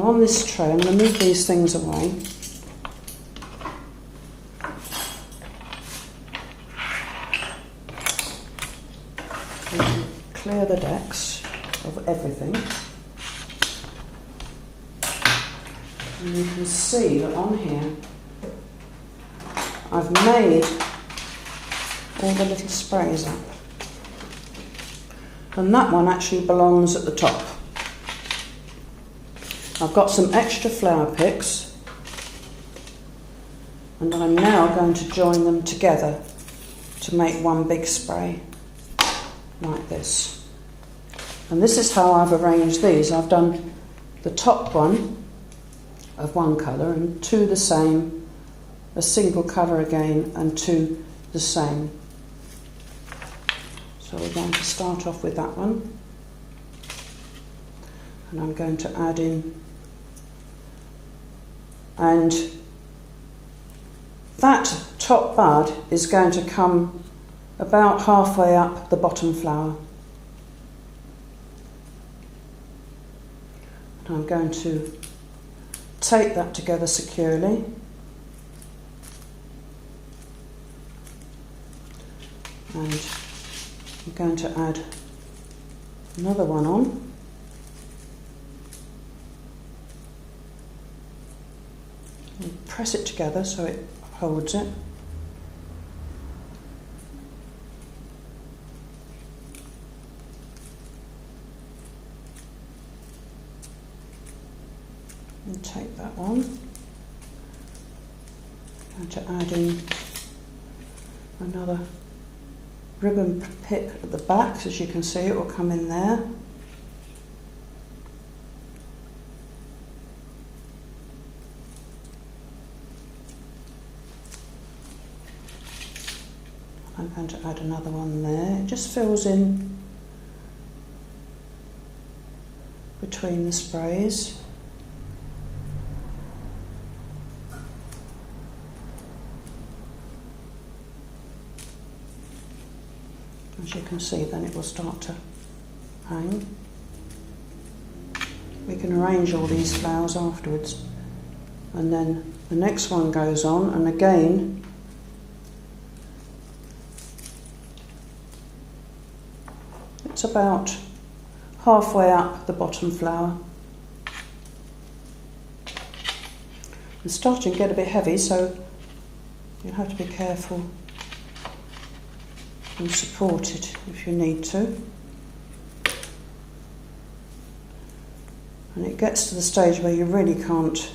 On this tray, I'm going to move these things away. Clear the decks of everything. And you can see that on here I've made all the little sprays up. And that one actually belongs at the top. I've got some extra flower picks and I'm now going to join them together to make one big spray like this. And this is how I've arranged these. I've done the top one of one colour and two the same, a single colour again and two the same. So we're going to start off with that one and I'm going to add in, and that top bud is going to come about halfway up the bottom flower. And I'm going to tape that together securely. And I'm going to add another one on. And press it together so it holds it. And take that one. I'm going to add in another ribbon pick at the back, so as you can see it will come in there. I'm going to add another one there. It just fills in between the sprays. As you can see, then it will start to hang. We can arrange all these flowers afterwards. And then the next one goes on, and again it's about halfway up the bottom flower. It's starting to get a bit heavy, so you'll have to be careful and support it if you need to. And it gets to the stage where you really can't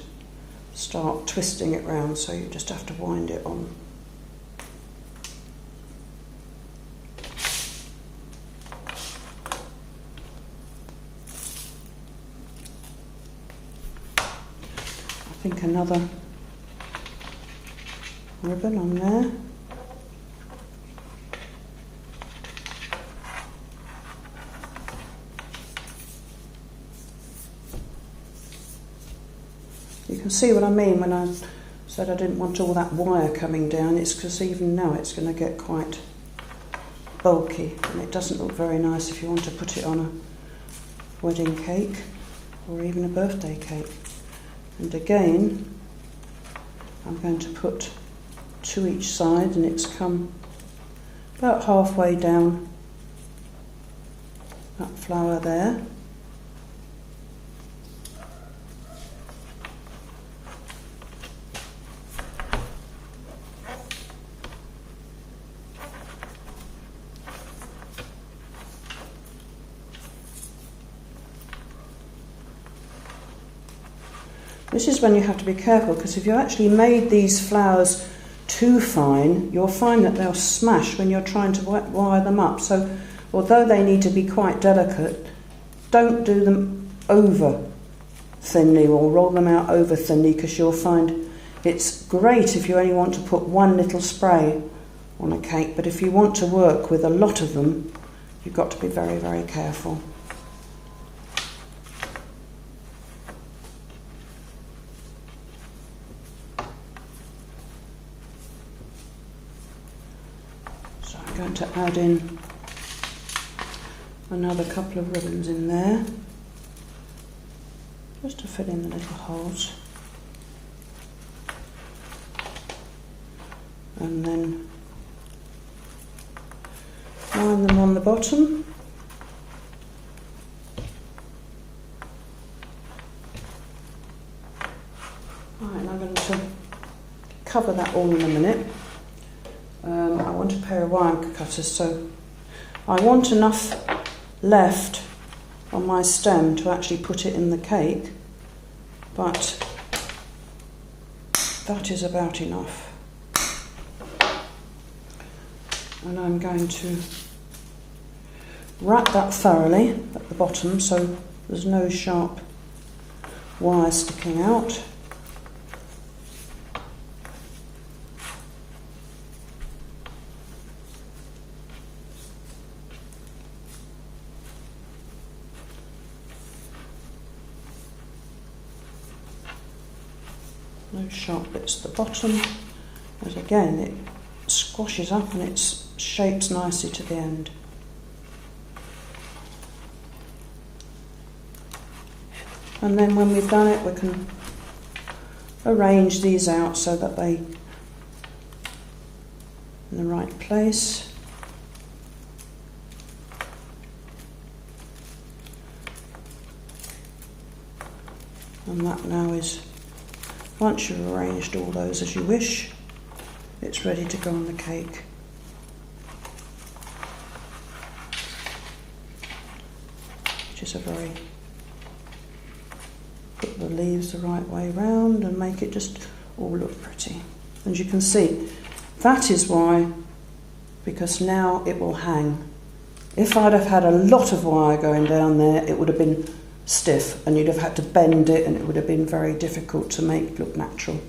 start twisting it round, so you just have to wind it on. I think another ribbon on there. You can see what I mean when I said I didn't want all that wire coming down. It's because even now it's going to get quite bulky and it doesn't look very nice if you want to put it on a wedding cake or even a birthday cake. And again, I'm going to put two each side, and it's come about halfway down that flower there. This is when you have to be careful, because if you actually made these flowers too fine, you'll find that they'll smash when you're trying to wire them up. So although they need to be quite delicate, don't do them over thinly or roll them out over thinly, because you'll find it's great if you only want to put one little spray on a cake, but if you want to work with a lot of them, you've got to be very, very careful. I'm going to add in another couple of ribbons in there. just to fill in the little holes. And then line them on the bottom. Right, and I'm going to cover that all in a minute. I want a pair of wire cutters, so I want enough left on my stem to actually put it in the cake, but that is about enough. And I'm going to wrap that thoroughly at the bottom so there's no sharp wire sticking out. No sharp bits at the bottom, as again it squashes up and it shapes nicely to the end. And then when we've done it, we can arrange these out so that they in the right place. And that now is, once you've arranged all those as you wish, it's ready to go on the cake. Which is a very, put the leaves the right way round and make it just all look pretty. As you can see, that is why, because now it will hang. If I'd have had a lot of wire going down there, it would have been stiff and you'd have had to bend it and it would have been very difficult to make it look natural.